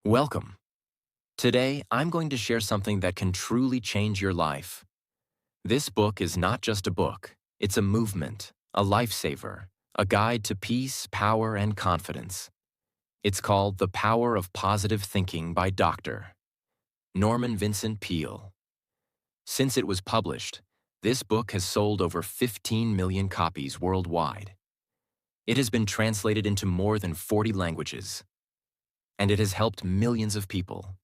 Welcome. Today, I'm going to share something that can truly change your life. This book is not just a book, it's a movement, a lifesaver, a guide to peace, power, and confidence. It's called The Power of Positive Thinking by Dr. Norman Vincent Peale. Since it was published, this book has sold over 15 million copies worldwide. It has been translated into more than 40 languages, and it has helped millions of people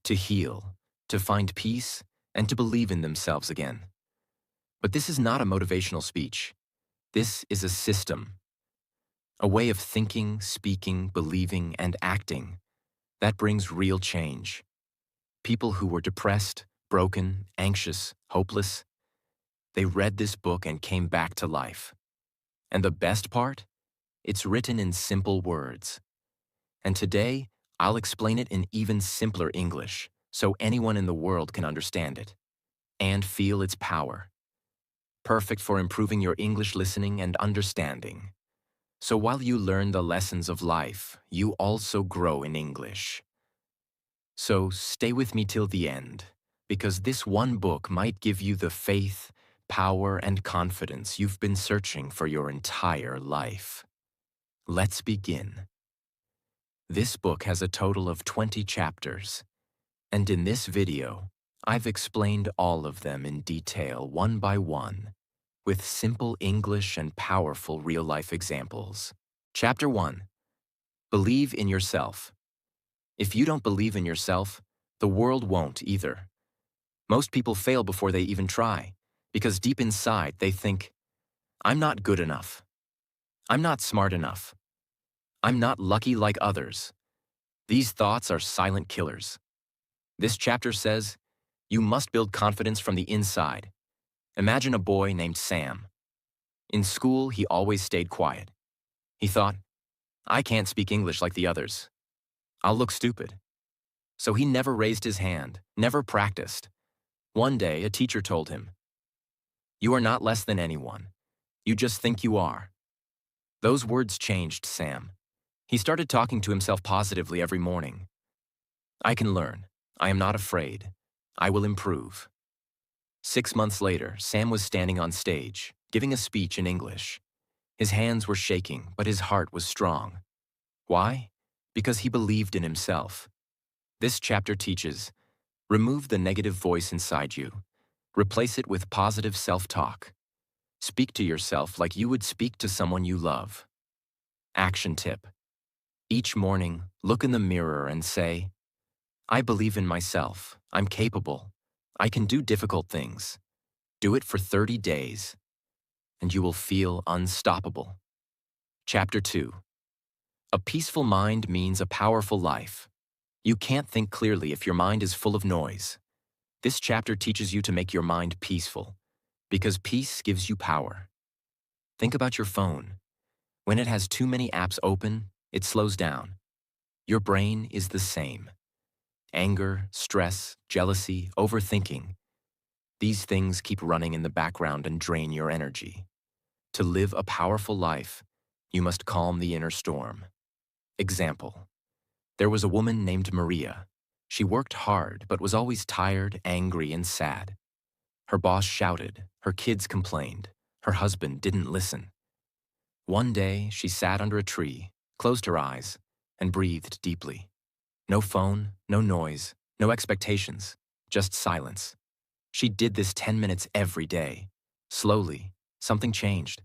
to heal, to find peace, and to believe in themselves again. But this is not a motivational speech. This is a system, a way of thinking, speaking, believing, and acting that brings real change. People who were depressed, broken, anxious, hopeless, they read this book and came back to life. And the best part? It's written in simple words. And today, I'll explain it in even simpler English, so anyone in the world can understand it and feel its power. Perfect for improving your English listening and understanding. So while you learn the lessons of life, you also grow in English. So stay with me till the end, because this one book might give you the faith, power, and confidence you've been searching for your entire life. Let's begin. This book has a total of 20 chapters, and in this video, I've explained all of them in detail one by one, with simple English and powerful real-life examples. Chapter 1. Believe in yourself. If you don't believe in yourself, the world won't either. Most people fail before they even try, because deep inside they think, I'm not good enough. I'm not smart enough. I'm not lucky like others. These thoughts are silent killers. This chapter says, you must build confidence from the inside. Imagine a boy named Sam. In school, he always stayed quiet. He thought, I can't speak English like the others. I'll look stupid. So he never raised his hand, never practiced. One day, a teacher told him, you are not less than anyone. You just think you are. Those words changed Sam. He started talking to himself positively every morning. I can learn. I am not afraid. I will improve. 6 months later, Sam was standing on stage, giving a speech in English. His hands were shaking, but his heart was strong. Why? Because he believed in himself. This chapter teaches, remove the negative voice inside you. Replace it with positive self-talk. Speak to yourself like you would speak to someone you love. Action tip. Each morning, look in the mirror and say, I believe in myself. I'm capable. I can do difficult things. Do it for 30 days, and you will feel unstoppable. Chapter 2. A peaceful mind means a powerful life. You can't think clearly if your mind is full of noise. This chapter teaches you to make your mind peaceful, because peace gives you power. Think about your phone. When it has too many apps open, it slows down. Your brain is the same. Anger, stress, jealousy, overthinking. These things keep running in the background and drain your energy. To live a powerful life, you must calm the inner storm. Example. There was a woman named Maria. She worked hard, but was always tired, angry, and sad. Her boss shouted, her kids complained, her husband didn't listen. One day, she sat under a tree, closed her eyes, and breathed deeply. No phone, no noise, no expectations, just silence. She did this 10 minutes every day. Slowly, something changed.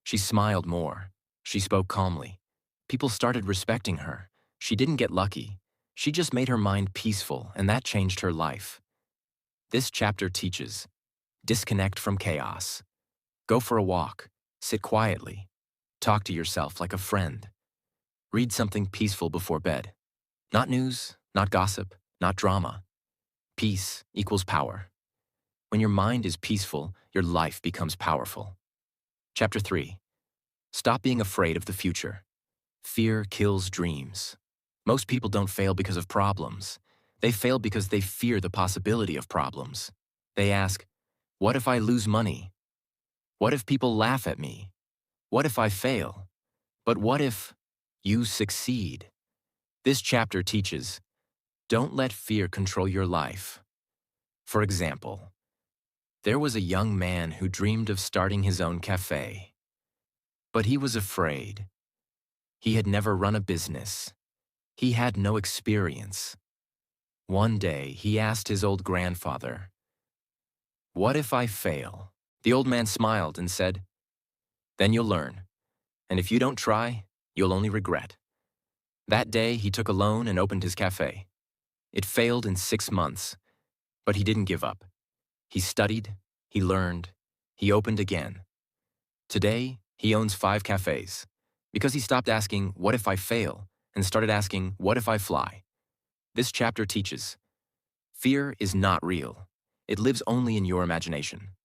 She smiled more. She spoke calmly. People started respecting her. She didn't get lucky. She just made her mind peaceful, and that changed her life. This chapter teaches, disconnect from chaos. Go for a walk. Sit quietly. Talk to yourself like a friend. Read something peaceful before bed. Not news, not gossip, not drama. Peace equals power. When your mind is peaceful, your life becomes powerful. Chapter 3. Stop being afraid of the future. Fear kills dreams. Most people don't fail because of problems. They fail because they fear the possibility of problems. They ask, what if I lose money? What if people laugh at me? What if I fail? But what if you succeed? This chapter teaches, Don't let fear control your life. For example, there was a young man who dreamed of starting his own cafe. But he was afraid. He had never run a business. He had no experience. One day, he asked his old grandfather, "What if I fail?" The old man smiled and said, "Then you'll learn. And if you don't try, you'll only regret." That day, he took a loan and opened his cafe. It failed in 6 months, but he didn't give up. He studied, he learned, he opened again. Today, he owns 5 cafes because he stopped asking, "What if I fail?" and started asking, "What if I fly?" This chapter teaches, fear is not real. It lives only in your imagination.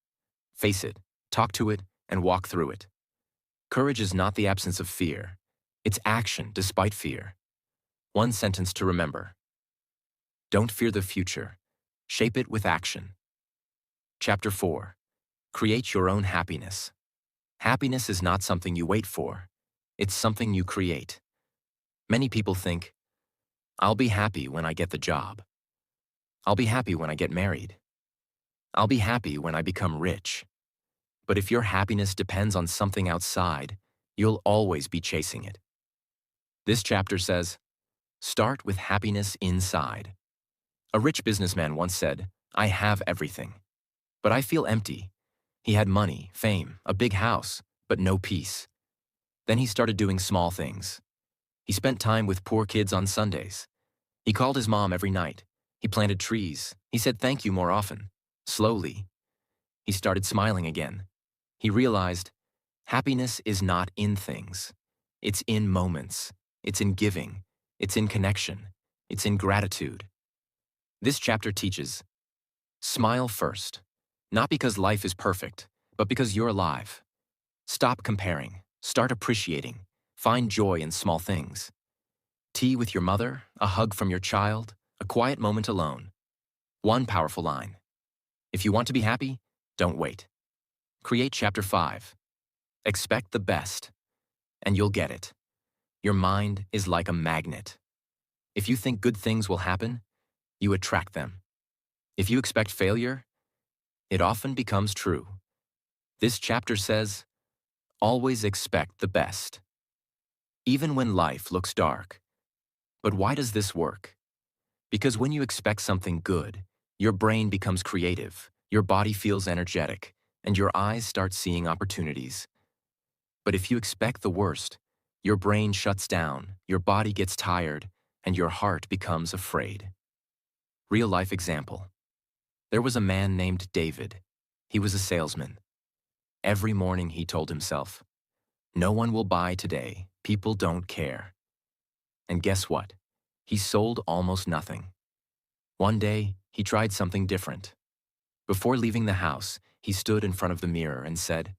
Face it, talk to it, and walk through it. Courage is not the absence of fear. It's action despite fear. One sentence to remember. Don't fear the future. Shape it with action. Chapter 4. Create your own happiness. Happiness is not something you wait for. It's something you create. Many people think, I'll be happy when I get the job. I'll be happy when I get married. I'll be happy when I become rich. But if your happiness depends on something outside, you'll always be chasing it. This chapter says, start with happiness inside. A rich businessman once said, I have everything, but I feel empty. He had money, fame, a big house, but no peace. Then he started doing small things. He spent time with poor kids on Sundays. He called his mom every night. He planted trees. He said thank you more often. Slowly, he started smiling again. He realized happiness is not in things. It's in moments. It's in giving. It's in connection. It's in gratitude. This chapter teaches, smile first, not because life is perfect, but because you're alive. Stop comparing. Start appreciating. Find joy in small things. Tea with your mother, a hug from your child, a quiet moment alone. One powerful line. If you want to be happy, don't wait. Create chapter 5. Expect the best, and you'll get it. Your mind is like a magnet. If you think good things will happen, you attract them. If you expect failure, it often becomes true. This chapter says, always expect the best. Even when life looks dark. But why does this work? Because when you expect something good, your brain becomes creative, your body feels energetic, and your eyes start seeing opportunities. But if you expect the worst, your brain shuts down, your body gets tired, and your heart becomes afraid. Real-life example. There was a man named David. He was a salesman. Every morning he told himself, no one will buy today, people don't care. And guess what? He sold almost nothing. One day, he tried something different. Before leaving the house, he stood in front of the mirror and said,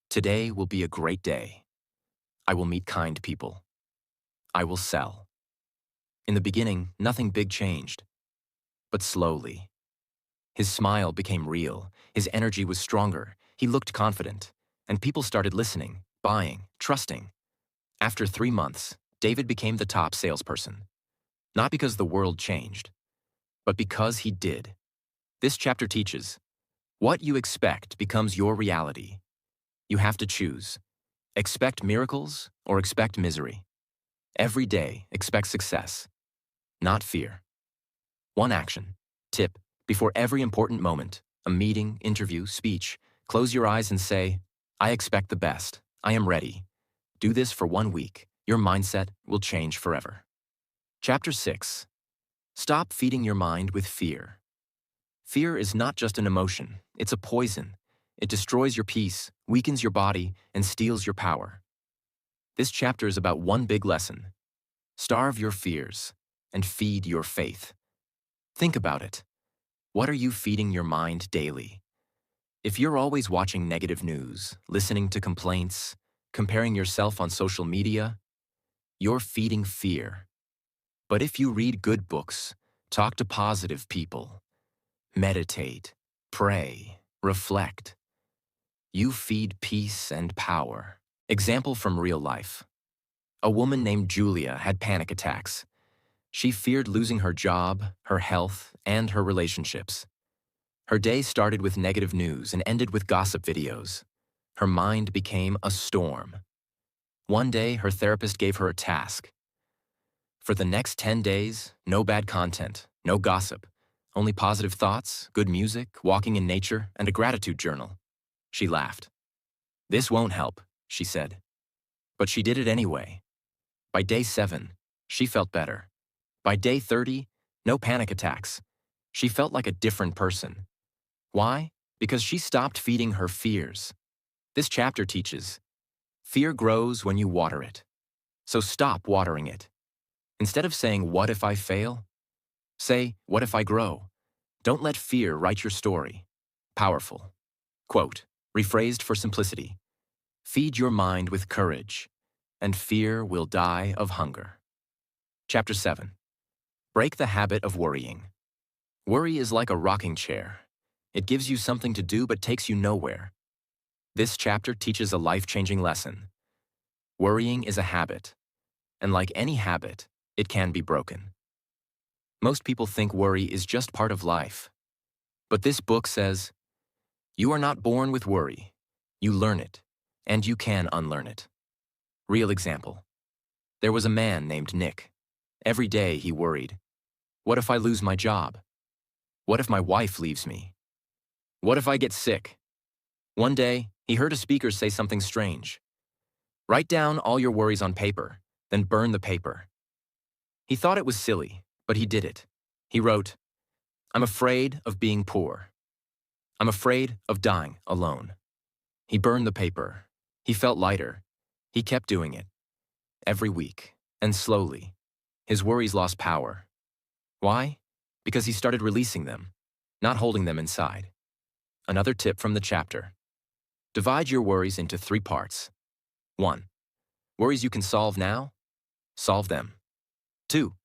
today will be a great day. I will meet kind people. I will sell. In the beginning, nothing big changed. But slowly, his smile became real, his energy was stronger, he looked confident, and people started listening, buying, trusting. After 3 months, David became the top salesperson. Not because the world changed, but because he did. This chapter teaches, what you expect becomes your reality. You have to choose. Expect miracles or expect misery. Every day, expect success, not fear. One action. Tip. Before every important moment, a meeting, interview, speech, close your eyes and say, I expect the best. I am ready. Do this for 1 week. Your mindset will change forever. Chapter 6. Stop feeding your mind with fear. Fear is not just an emotion, it's a poison. It destroys your peace, weakens your body, and steals your power. This chapter is about one big lesson. Starve your fears and feed your faith. Think about it. What are you feeding your mind daily? If you're always watching negative news, listening to complaints, comparing yourself on social media, you're feeding fear. But if you read good books, talk to positive people, meditate, pray, reflect, you feed peace and power. Example from real life. A woman named Julia had panic attacks. She feared losing her job, her health, and her relationships. Her day started with negative news and ended with gossip videos. Her mind became a storm. One day, her therapist gave her a task. For the next 10 days, no bad content, no gossip, only positive thoughts, good music, walking in nature, and a gratitude journal. She laughed. "This won't help," she said. But she did it anyway. By day 7, she felt better. By day 30, no panic attacks. She felt like a different person. Why? Because she stopped feeding her fears. This chapter teaches, fear grows when you water it. So stop watering it. Instead of saying, "What if I fail?" say, "What if I grow?" Don't let fear write your story. Powerful. Quote, rephrased for simplicity. Feed your mind with courage, and fear will die of hunger. Chapter 7. Break the habit of worrying. Worry is like a rocking chair. It gives you something to do but takes you nowhere. This chapter teaches a life-changing lesson. Worrying is a habit, and like any habit, it can be broken. Most people think worry is just part of life. But this book says, you are not born with worry. You learn it, and you can unlearn it. Real example. There was a man named Nick. Every day he worried. What if I lose my job? What if my wife leaves me? What if I get sick? One day, he heard a speaker say something strange. Write down all your worries on paper, then burn the paper. He thought it was silly, but he did it. He wrote, I'm afraid of being poor. I'm afraid of dying alone. He burned the paper. He felt lighter. He kept doing it. Every week, and slowly, his worries lost power. Why? Because he started releasing them, not holding them inside. Another tip from the chapter. Divide your worries into 3 parts. 1. Worries you can solve now? Solve them. 2.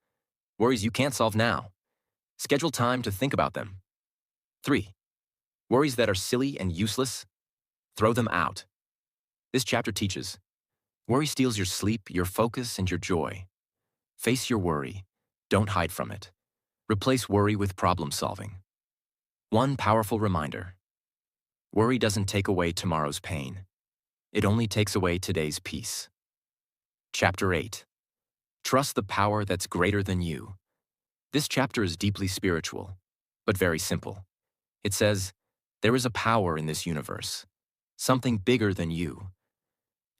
Worries you can't solve now? Schedule time to think about them. 3. Worries that are silly and useless? Throw them out. This chapter teaches, worry steals your sleep, your focus, and your joy. Face your worry. Don't hide from it. Replace worry with problem solving. One powerful reminder. Worry doesn't take away tomorrow's pain. It only takes away today's peace. Chapter 8. Trust the power that's greater than you. This chapter is deeply spiritual, but very simple. It says, there is a power in this universe, something bigger than you.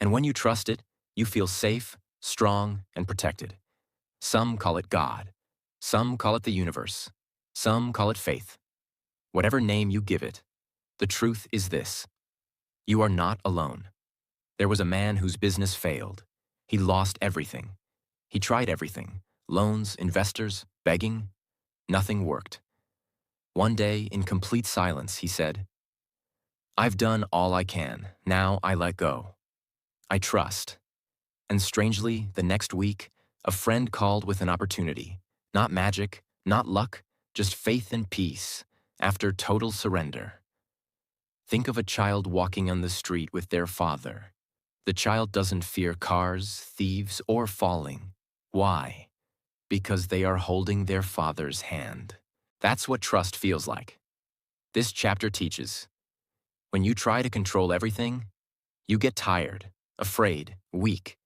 And when you trust it, you feel safe, strong, and protected. Some call it God. Some call it the universe. Some call it faith. Whatever name you give it, the truth is this. You are not alone. There was a man whose business failed. He lost everything. He tried everything. Loans, investors, begging. Nothing worked. One day, in complete silence, he said, I've done all I can. Now I let go. I trust. And strangely, the next week, a friend called with an opportunity. Not magic, not luck, just faith and peace, after total surrender. Think of a child walking on the street with their father. The child doesn't fear cars, thieves, or falling. Why? Because they are holding their father's hand. That's what trust feels like. This chapter teaches, when you try to control everything, you get tired, afraid, weak.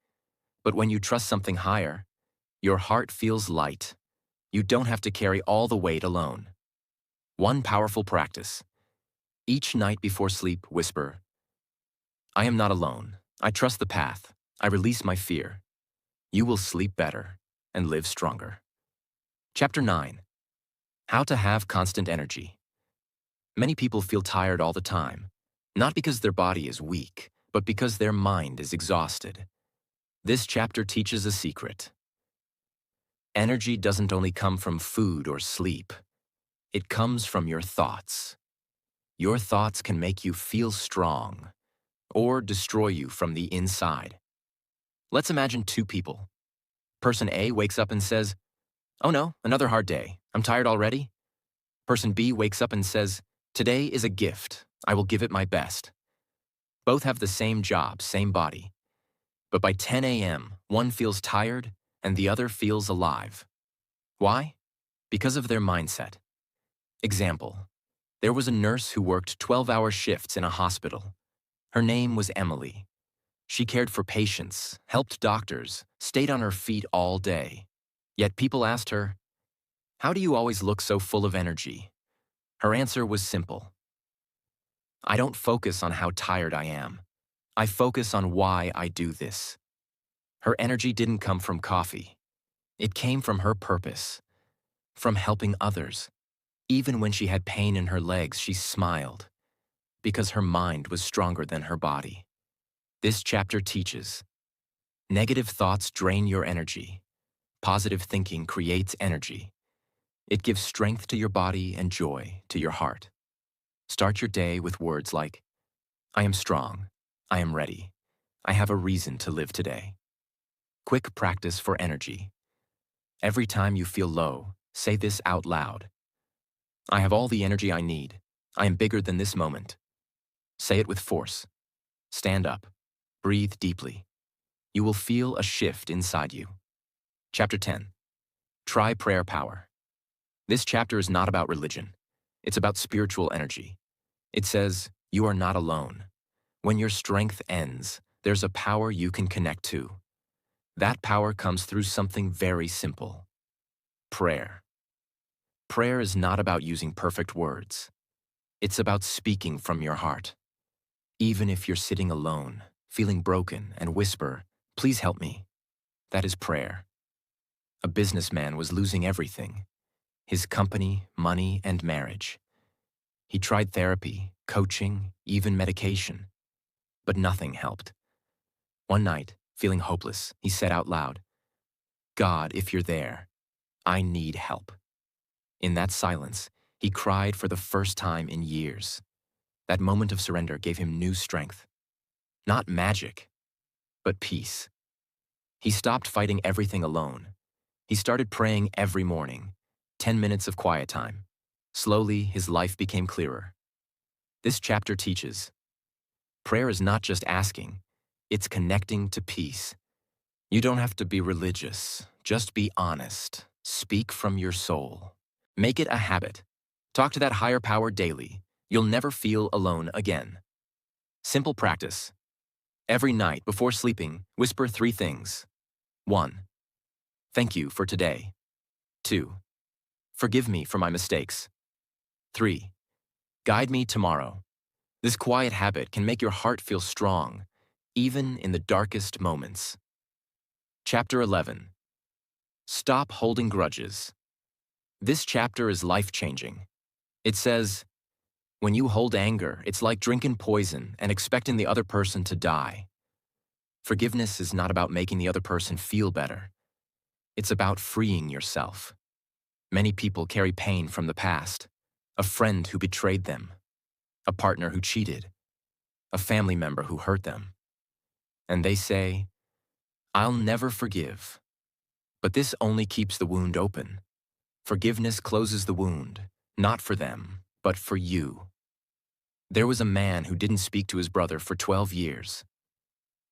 But when you trust something higher, your heart feels light. You don't have to carry all the weight alone. One powerful practice. Each night before sleep, whisper, I am not alone. I trust the path. I release my fear. You will sleep better and live stronger. Chapter 9. How to have constant energy. Many people feel tired all the time, not because their body is weak, but because their mind is exhausted. This chapter teaches a secret. Energy doesn't only come from food or sleep. It comes from your thoughts. Your thoughts can make you feel strong or destroy you from the inside. Let's imagine 2 people. Person A wakes up and says, oh no, another hard day. I'm tired already. Person B wakes up and says, today is a gift. I will give it my best. Both have the same job, same body. But by 10 a.m., one feels tired and the other feels alive. Why? Because of their mindset. Example: there was a nurse who worked 12-hour shifts in a hospital. Her name was Emily. She cared for patients, helped doctors, stayed on her feet all day. Yet people asked her, "How do you always look so full of energy?" Her answer was simple: "I don't focus on how tired I am. I focus on why I do this." Her energy didn't come from coffee. It came from her purpose, from helping others. Even when she had pain in her legs, she smiled, because her mind was stronger than her body. This chapter teaches: negative thoughts drain your energy. Positive thinking creates energy. It gives strength to your body and joy to your heart. Start your day with words like, "I am strong. I am ready. I have a reason to live today." Quick practice for energy. Every time you feel low, say this out loud: "I have all the energy I need. I am bigger than this moment." Say it with force. Stand up. Breathe deeply. You will feel a shift inside you. Chapter 10. Try prayer power. This chapter is not about religion. It's about spiritual energy. It says, you are not alone. When your strength ends, there's a power you can connect to. That power comes through something very simple: prayer. Prayer is not about using perfect words. It's about speaking from your heart. Even if you're sitting alone, feeling broken, and whisper, "Please help me," that is prayer. A businessman was losing everything: his company, money, and marriage. He tried therapy, coaching, even medication, but nothing helped. One night, feeling hopeless, he said out loud, "God, if you're there, I need help." In that silence, he cried for the first time in years. That moment of surrender gave him new strength. Not magic, but peace. He stopped fighting everything alone. He started praying every morning, 10 minutes of quiet time. Slowly, his life became clearer. This chapter teaches: prayer is not just asking, it's connecting to peace. You don't have to be religious, just be honest. Speak from your soul. Make it a habit. Talk to that higher power daily. You'll never feel alone again. Simple practice. Every night before sleeping, whisper 3 things. 1. Thank you for today. 2. Forgive me for my mistakes. 3. Guide me tomorrow. This quiet habit can make your heart feel strong, even in the darkest moments. Chapter 11. Stop holding grudges. This chapter is life-changing. It says, when you hold anger, it's like drinking poison and expecting the other person to die. Forgiveness is not about making the other person feel better. It's about freeing yourself. Many people carry pain from the past: a friend who betrayed them, a partner who cheated, a family member who hurt them. And they say, "I'll never forgive." But this only keeps the wound open. Forgiveness closes the wound, not for them, but for you. There was a man who didn't speak to his brother for 12 years.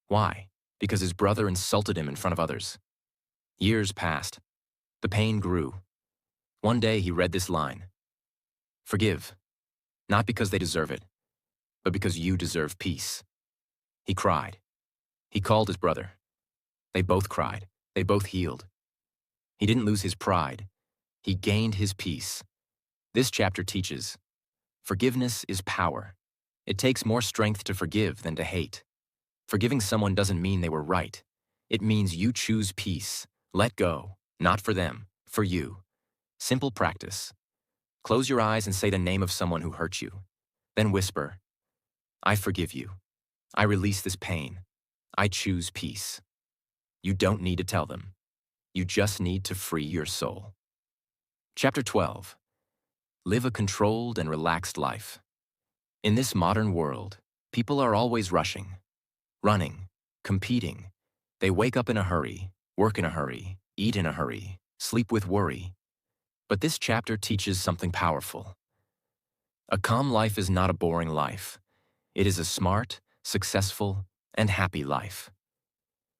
Why? Because his brother insulted him in front of others. Years passed. The pain grew. One day he read this line: "Forgive, not because they deserve it, but because you deserve peace." He cried. He called his brother. They both cried. They both healed. He didn't lose his pride. He gained his peace. This chapter teaches: forgiveness is power. It takes more strength to forgive than to hate. Forgiving someone doesn't mean they were right. It means you choose peace. Let go, not for them, for you. Simple practice. Close your eyes and say the name of someone who hurt you. Then whisper, "I forgive you. I release this pain. I choose peace." You don't need to tell them. You just need to free your soul. Chapter 12. Live a controlled and relaxed life. In this modern world, people are always rushing, running, competing. They wake up in a hurry, work in a hurry, eat in a hurry, sleep with worry. But this chapter teaches something powerful. A calm life is not a boring life. It is a smart, successful, and happy life.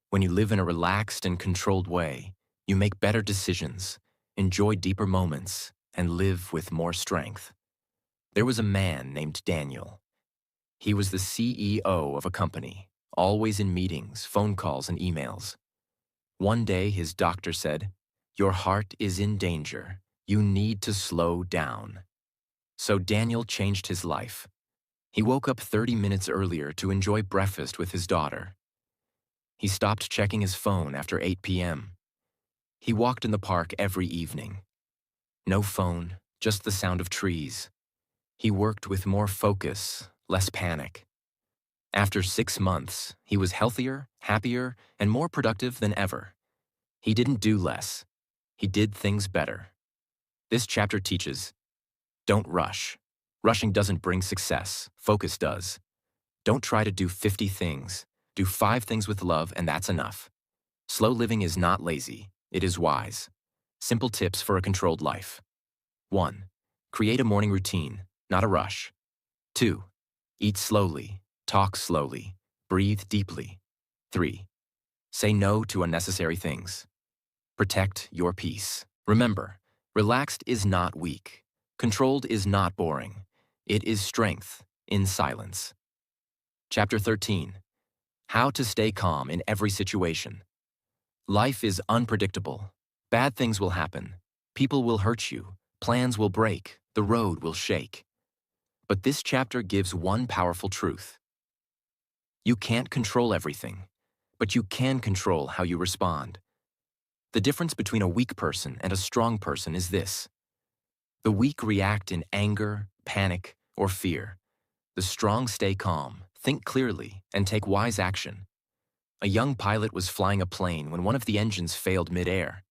When you live in a relaxed and controlled way, you make better decisions, enjoy deeper moments, and live with more strength. There was a man named Daniel. He was the CEO of a company, always in meetings, phone calls, and emails. One day, his doctor said, "Your heart is in danger. You need to slow down." So Daniel changed his life. He woke up 30 minutes earlier to enjoy breakfast with his daughter. He stopped checking his phone after 8 p.m. He walked in the park every evening. No phone, just the sound of trees. He worked with more focus, less panic. After 6 months, he was healthier, happier, and more productive than ever. He didn't do less. He did things better. This chapter teaches, don't rush. Rushing doesn't bring success. Focus does. Don't try to do 50 things. Do 5 things with love, and that's enough. Slow living is not lazy. It is wise. Simple tips for a controlled life. 1. Create a morning routine, not a rush. 2. Eat slowly. Talk slowly. Breathe deeply. 3. Say no to unnecessary things. Protect your peace. Remember, relaxed is not weak. Controlled is not boring. It is strength in silence. Chapter 13. How to stay calm in every situation. Life is unpredictable. Bad things will happen. People will hurt you. Plans will break. The road will shake. But this chapter gives one powerful truth. You can't control everything, but you can control how you respond. The difference between a weak person and a strong person is this. The weak react in anger, panic, or fear. The strong stay calm, think clearly, and take wise action. A young pilot was flying a plane when one of the engines failed mid-air.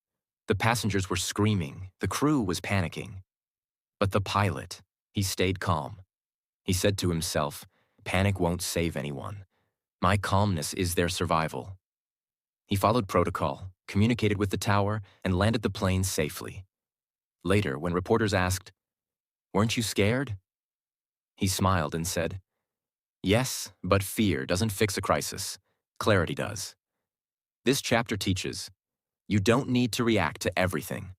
The passengers were screaming, the crew was panicking. But the pilot, he stayed calm. He said to himself, "Panic won't save anyone. My calmness is their survival." He followed protocol, communicated with the tower, and landed the plane safely. Later, when reporters asked, "Weren't you scared?" he smiled and said, "Yes, but fear doesn't fix a crisis. Clarity does." This chapter teaches, you don't need to react to everything.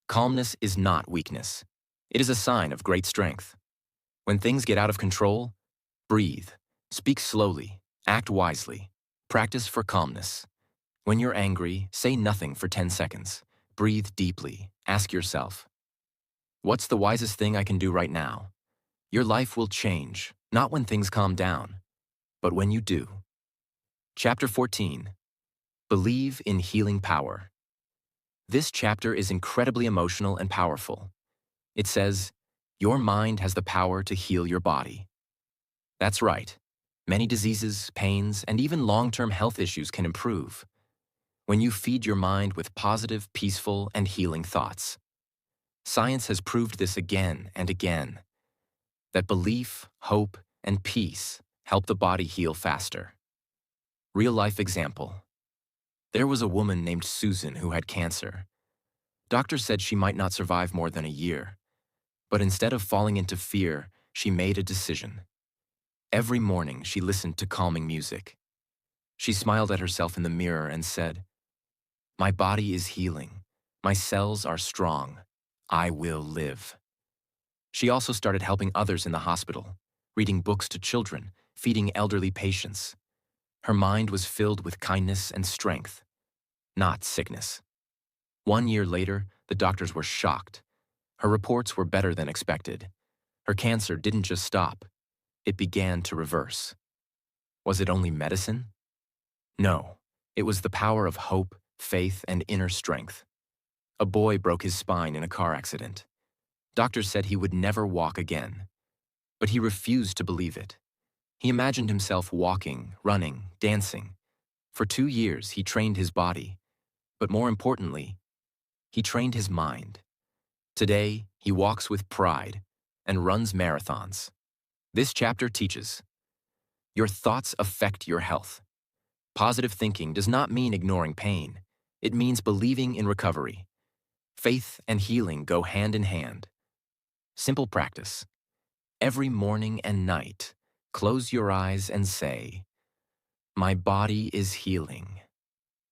Calmness is not weakness. It is a sign of great strength. When things get out of control, breathe, speak slowly, act wisely, practice for calmness. When you're angry, say nothing for 10 seconds. Breathe deeply. Ask yourself, what's the wisest thing I can do right now? Your life will change, not when things calm down, but when you do. Chapter 14. Believe in healing power. This chapter is incredibly emotional and powerful. It says, your mind has the power to heal your body. That's right. Many diseases, pains, and even long-term health issues can improve when you feed your mind with positive, peaceful, and healing thoughts. Science has proved this again and again, that belief, hope, and peace help the body heal faster. Real-life example. There was a woman named Susan who had cancer. Doctors said she might not survive more than a year. But instead of falling into fear, she made a decision. Every morning, she listened to calming music. She smiled at herself in the mirror and said, "My body is healing. My cells are strong. I will live." She also started helping others in the hospital, reading books to children, feeding elderly patients. Her mind was filled with kindness and strength, not sickness. 1 year later, the doctors were shocked. Her reports were better than expected. Her cancer didn't just stop. It began to reverse. Was it only medicine? No, it was the power of hope, faith, and inner strength. A boy broke his spine in a car accident. Doctors said he would never walk again. But he refused to believe it. He imagined himself walking, running, dancing. For 2 years, he trained his body. But more importantly, he trained his mind. Today, he walks with pride and runs marathons. This chapter teaches, your thoughts affect your health. Positive thinking does not mean ignoring pain. It means believing in recovery. Faith and healing go hand in hand. Simple practice. Every morning and night, close your eyes and say, "My body is healing.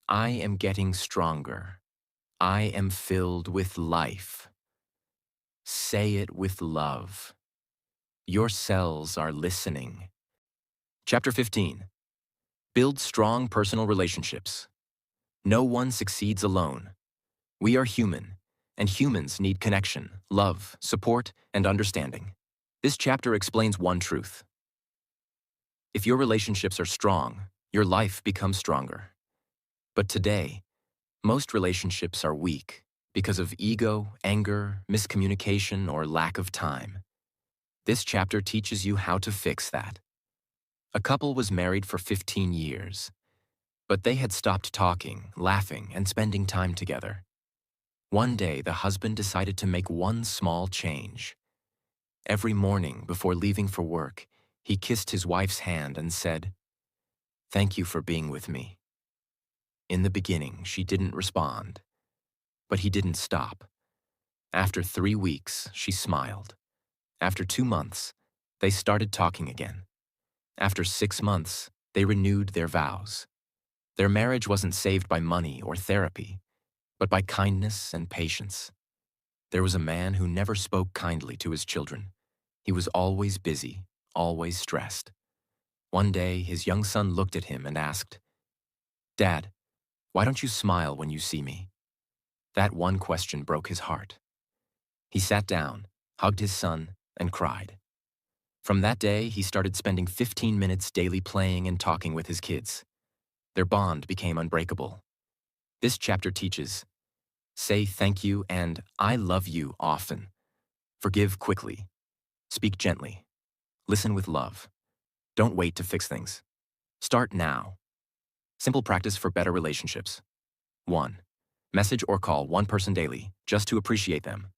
I am getting stronger. I am filled with life. Say it with love. Your cells are listening. Chapter 15. Build strong personal relationships. No one succeeds alone. We are human, and humans need connection, love, support, and understanding. This chapter explains one truth. If your relationships are strong, your life becomes stronger. But today, most relationships are weak because of ego, anger, miscommunication, or lack of time. This chapter teaches you how to fix that. A couple was married for 15 years, but they had stopped talking, laughing, and spending time together. One day, the husband decided to make one small change. Every morning before leaving for work, he kissed his wife's hand and said, "Thank you for being with me." In the beginning, she didn't respond, but he didn't stop. After 3 weeks, she smiled. After 2 months, they started talking again. After 6 months, they renewed their vows. Their marriage wasn't saved by money or therapy, but by kindness and patience. There was a man who never spoke kindly to his children. He was always busy, always stressed. One day, his young son looked at him and asked, "Dad, why don't you smile when you see me?" That one question broke his heart. He sat down, hugged his son, and cried. From that day, he started spending 15 minutes daily playing and talking with his kids. Their bond became unbreakable. This chapter teaches, say thank you and I love you often. Forgive quickly. Speak gently. Listen with love. Don't wait to fix things. Start now. Simple practice for better relationships. 1. Message or call one person daily, just to appreciate them.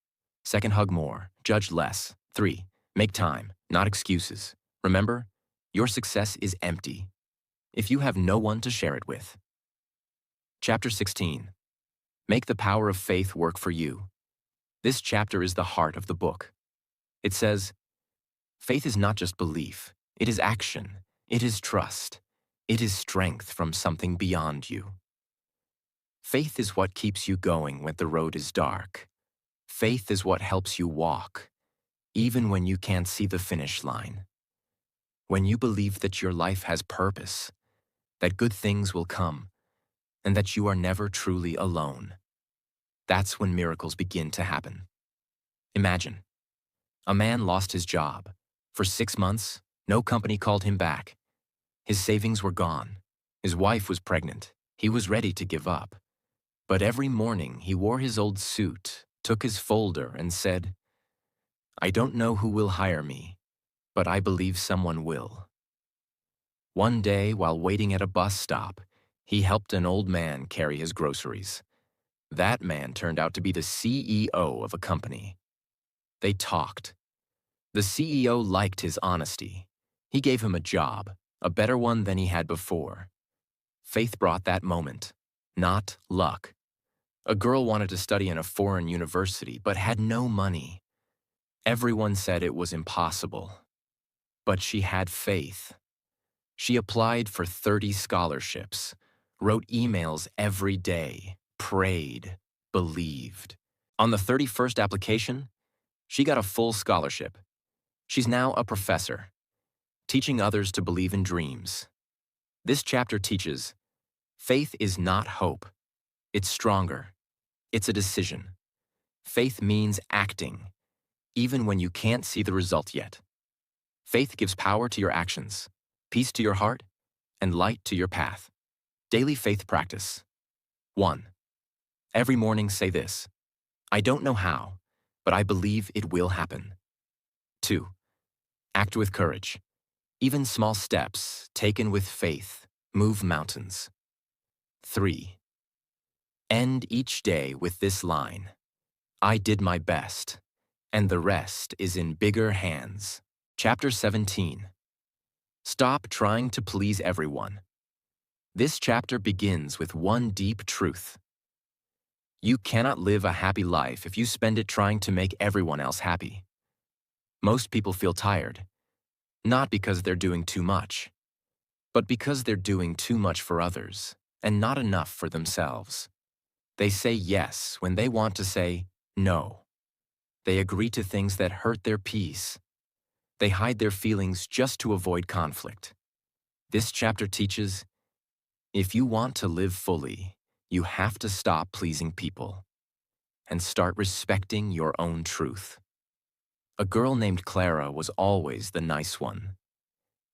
2nd, hug more, judge less. 3. Make time, not excuses. Remember, your success is empty if you have no one to share it with. Chapter 16. Make the power of faith work for you. This chapter is the heart of the book. It says, faith is not just belief, it is action, it is trust, it is strength from something beyond you. Faith is what keeps you going when the road is dark. Faith is what helps you walk, even when you can't see the finish line. When you believe that your life has purpose, that good things will come, and that you are never truly alone, that's when miracles begin to happen. Imagine, a man lost his job. For 6 months, no company called him back. His savings were gone. His wife was pregnant. He was ready to give up. But every morning he wore his old suit, took his folder, and said, "I don't know who will hire me, but I believe someone will." One day, while waiting at a bus stop, he helped an old man carry his groceries. That man turned out to be the CEO of a company. They talked. The CEO liked his honesty. He gave him a job, a better one than he had before. Faith brought that moment, not luck. A girl wanted to study in a foreign university but had no money. Everyone said it was impossible. But she had faith. She applied for 30 scholarships, wrote emails every day, prayed, believed. On the 31st application, she got a full scholarship. She's now a professor, teaching others to believe in dreams. This chapter teaches, faith is not hope. It's stronger. It's a decision. Faith means acting, even when you can't see the result yet. Faith gives power to your actions, peace to your heart, and light to your path. Daily faith practice. 1. Every morning say this, I don't know how, but I believe it will happen. 2. Act with courage. Even small steps, taken with faith, move mountains. 3. End each day with this line, I did my best, and the rest is in bigger hands. Chapter 17. Stop trying to please everyone. This chapter begins with one deep truth. You cannot live a happy life if you spend it trying to make everyone else happy. Most people feel tired, not because they're doing too much, but because they're doing too much for others and not enough for themselves. They say yes when they want to say no. They agree to things that hurt their peace. They hide their feelings just to avoid conflict. This chapter teaches, if you want to live fully, you have to stop pleasing people and start respecting your own truth. A girl named Clara was always the nice one.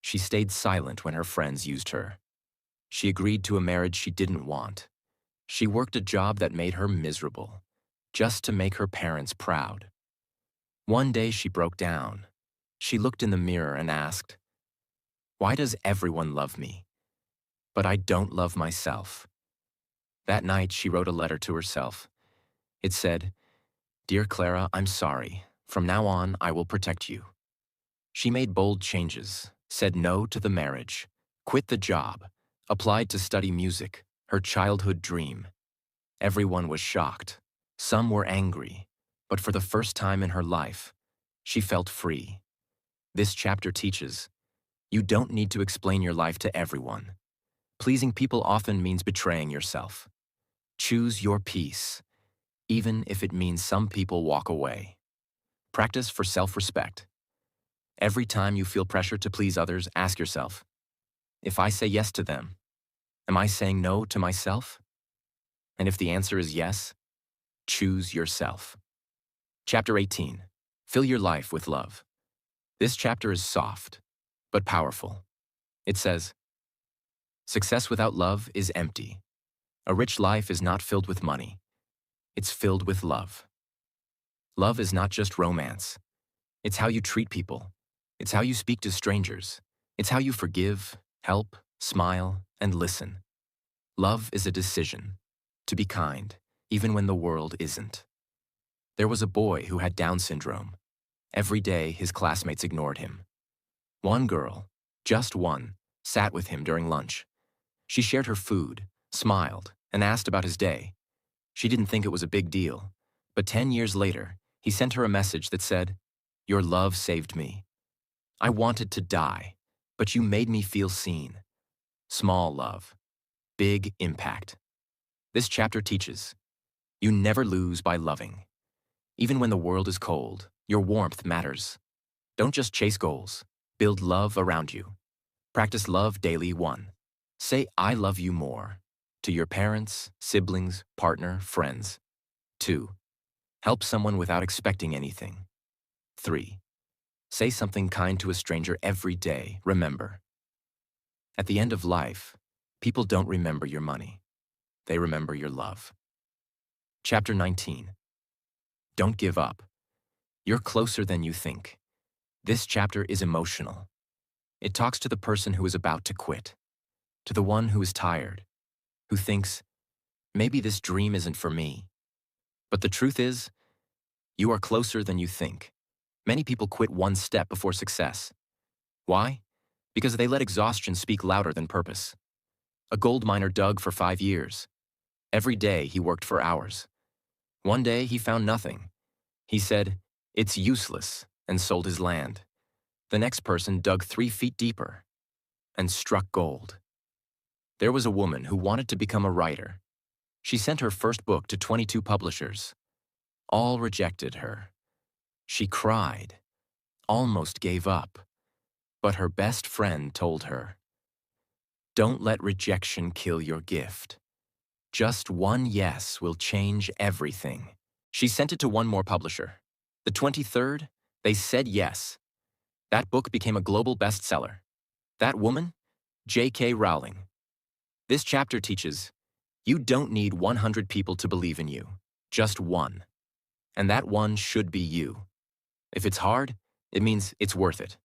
She stayed silent when her friends used her. She agreed to a marriage she didn't want. She worked a job that made her miserable, just to make her parents proud. One day she broke down. She looked in the mirror and asked, "Why does everyone love me, but I don't love myself?" That night she wrote a letter to herself. It said, "Dear Clara, I'm sorry. From now on, I will protect you." She made bold changes, said no to the marriage, quit the job, applied to study music, her childhood dream. Everyone was shocked. Some were angry, but for the first time in her life, she felt free. This chapter teaches, you don't need to explain your life to everyone. Pleasing people often means betraying yourself. Choose your peace, even if it means some people walk away. Practice for self-respect. Every time you feel pressure to please others, ask yourself, if I say yes to them, am I saying no to myself? And if the answer is yes, choose yourself. Chapter 18. Fill your life with love. This chapter is soft, but powerful. It says, success without love is empty. A rich life is not filled with money. It's filled with love. Love is not just romance. It's how you treat people. It's how you speak to strangers. It's how you forgive, help, smile, and listen. Love is a decision to be kind, even when the world isn't. There was a boy who had Down syndrome. Every day, his classmates ignored him. One girl, just one, sat with him during lunch. She shared her food, smiled, and asked about his day. She didn't think it was a big deal, but 10 years later, he sent her a message that said, "Your love saved me. I wanted to die, but you made me feel seen." Small love, big impact. This chapter teaches, you never lose by loving. Even when the world is cold, your warmth matters. Don't just chase goals, build love around you. Practice love daily. 1. Say, "I love you" more to your parents, siblings, partner, friends. 2. Help someone without expecting anything. 3. Say something kind to a stranger every day. Remember, at the end of life, people don't remember your money. They remember your love. Chapter 19. Don't give up. You're closer than you think. This chapter is emotional. It talks to the person who is about to quit, to the one who is tired, who thinks, maybe this dream isn't for me. But the truth is, you are closer than you think. Many people quit one step before success. Why? Because they let exhaustion speak louder than purpose. A gold miner dug for 5 years. Every day he worked for hours. One day he found nothing. He said, "It's useless," and sold his land. The next person dug 3 feet deeper and struck gold. There was a woman who wanted to become a writer. She sent her first book to 22 publishers. All rejected her. She cried, almost gave up. But her best friend told her, "Don't let rejection kill your gift. Just one yes will change everything." She sent it to one more publisher. The 23rd, they said yes. That book became a global bestseller. That woman? J.K. Rowling. This chapter teaches, you don't need 100 people to believe in you, just one. And that one should be you. If it's hard, it means it's worth it.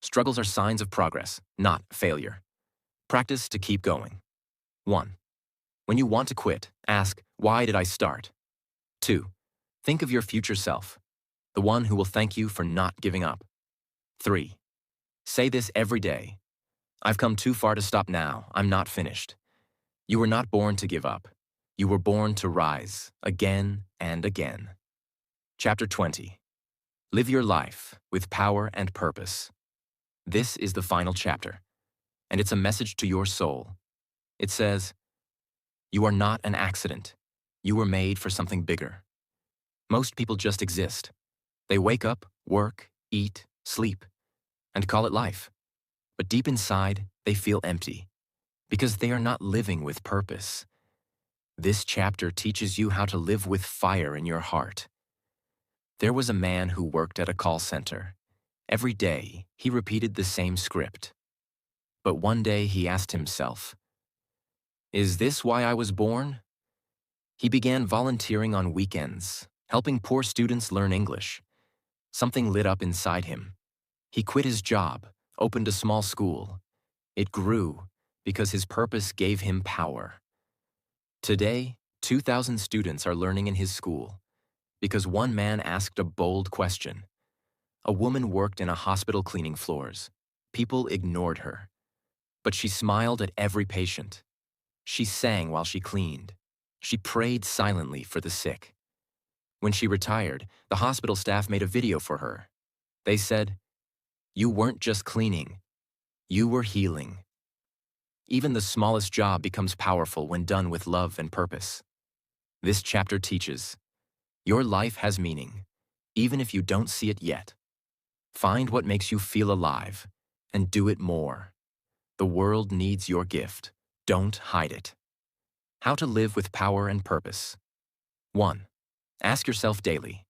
Struggles are signs of progress, not failure. Practice to keep going. 1. When you want to quit, ask, why did I start? 2. Think of your future self, the one who will thank you for not giving up. 3. Say this every day. I've come too far to stop now. I'm not finished. You were not born to give up. You were born to rise again and again. Chapter 20. Live your life with power and purpose. This is the final chapter, and it's a message to your soul. It says, you are not an accident. You were made for something bigger. Most people just exist. They wake up, work, eat, sleep, and call it life. But deep inside, they feel empty because they are not living with purpose. This chapter teaches you how to live with fire in your heart. There was a man who worked at a call center. Every day, he repeated the same script. But one day he asked himself, "Is this why I was born?" He began volunteering on weekends, helping poor students learn English. Something lit up inside him. He quit his job, opened a small school. It grew because his purpose gave him power. Today, 2,000 students are learning in his school because one man asked a bold question. A woman worked in a hospital cleaning floors. People ignored her, but she smiled at every patient. She sang while she cleaned. She prayed silently for the sick. When she retired, the hospital staff made a video for her. They said, "You weren't just cleaning, you were healing." Even the smallest job becomes powerful when done with love and purpose. This chapter teaches, your life has meaning, even if you don't see it yet. Find what makes you feel alive, and do it more. The world needs your gift. Don't hide it. How to live with power and purpose. 1. Ask yourself daily,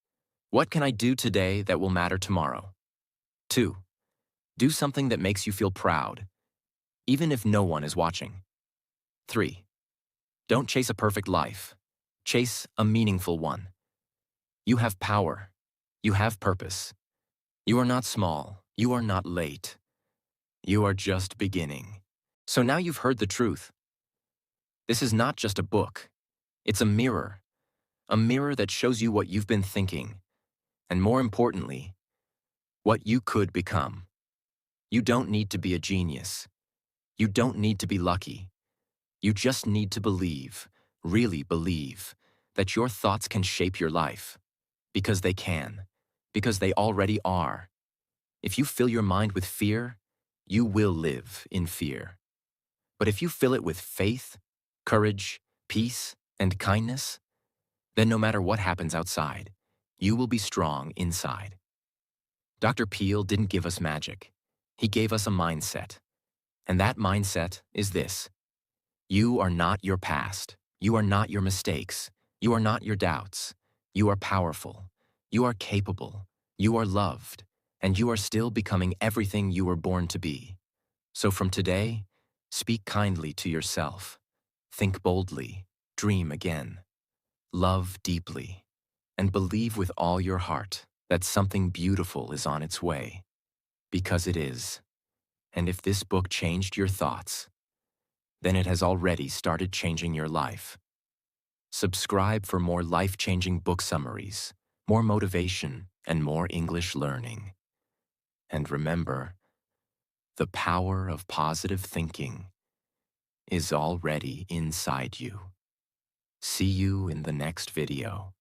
what can I do today that will matter tomorrow? 2. Do something that makes you feel proud, even if no one is watching. 3. Don't chase a perfect life. Chase a meaningful one. You have power. You have purpose. You are not small. You are not late. You are just beginning. So now you've heard the truth. This is not just a book. It's a mirror that shows you what you've been thinking, and more importantly, what you could become. You don't need to be a genius. You don't need to be lucky. You just need to believe, really believe, that your thoughts can shape your life. Because they can. Because they already are. If you fill your mind with fear, you will live in fear. But if you fill it with faith, courage, peace, and kindness, then no matter what happens outside, you will be strong inside. Dr. Peale didn't give us magic. He gave us a mindset. And that mindset is this. You are not your past. You are not your mistakes. You are not your doubts. You are powerful. You are capable. You are loved. And you are still becoming everything you were born to be. So from today, speak kindly to yourself. Think boldly. Dream again. Love deeply. And believe with all your heart that something beautiful is on its way. Because it is. And if this book changed your thoughts, then it has already started changing your life. Subscribe for more life-changing book summaries, more motivation, and more English learning. And remember, the power of positive thinking is already inside you. See you in the next video.